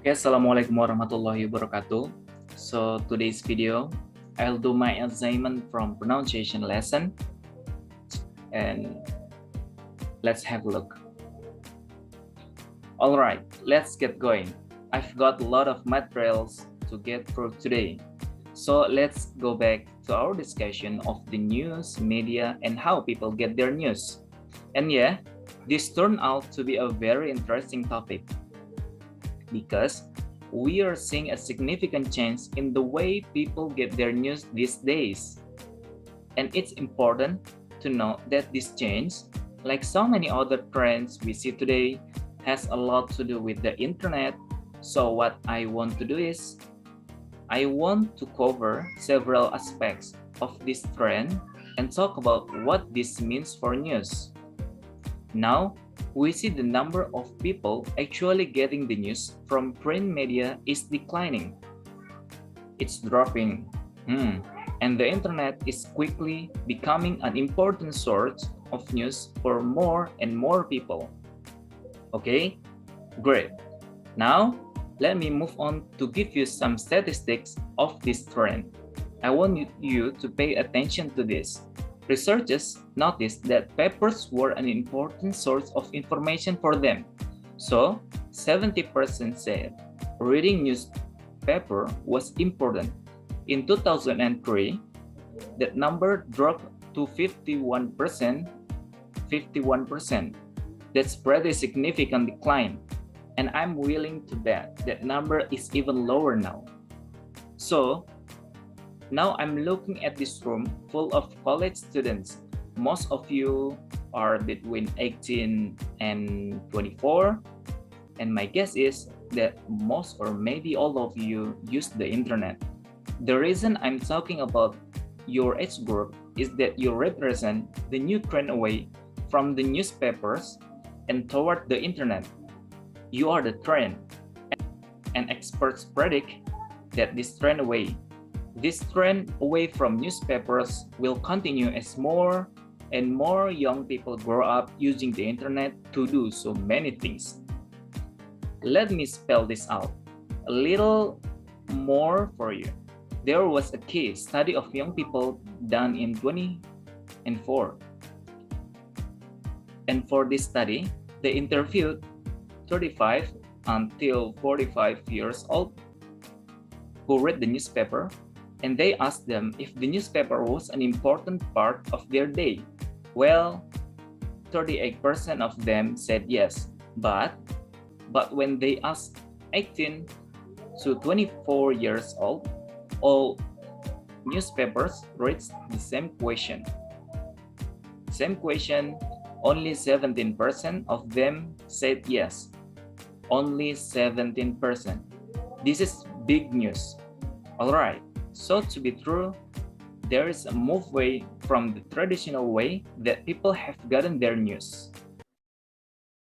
Okay, Assalamualaikum warahmatullahi wabarakatuh. So today's video, I'll do my assignment from pronunciation lesson and let's have a look. Alright, let's get going. I've got a lot of materials to get through today. So let's go back to our discussion of the news, media, and how people get their news. And yeah, this turned out to be a very interesting topic because we are seeing a significant change in the way people get their news these days. And it's important to note that this change, like so many other trends we see today, has a lot to do with the internet. So what I want to do is, I want to cover several aspects of this trend and talk about what this means for news. Now, we see the number of people actually getting the news from print media is declining. It's dropping. And the internet is quickly becoming an important source of news for more and more people. Okay, great. Now, let me move on to give you some statistics of this trend. I want you to pay attention to this. Researchers noticed that papers were an important source of information for them. So, 70% said reading newspaper was important. In 2003, that number dropped to 51%. 51%. That's pretty significant decline. And I'm willing to bet that number is even lower now. So, now I'm looking at this room full of college students. Most of you are between 18 and 24. And my guess is that most or maybe all of you use the internet. The reason I'm talking about your age group is that you represent the new trend away from the newspapers and toward the internet. You are the trend, and experts predict that this trend away from newspapers will continue as more and more young people grow up using the internet to do so many things. Let me spell this out a little more for you. There was a case study of young people done in 2004. And for this study, they interviewed 35 until 45 years old who read the newspaper, and they asked them if the newspaper was an important part of their day. Well, 38% of them said yes, but when they asked 18 to 24 years old, all newspapers raised the same question. Only 17% of them said yes. Only 17%. This is big news. Alright, so to be true, there is a move away from the traditional way that people have gotten their news.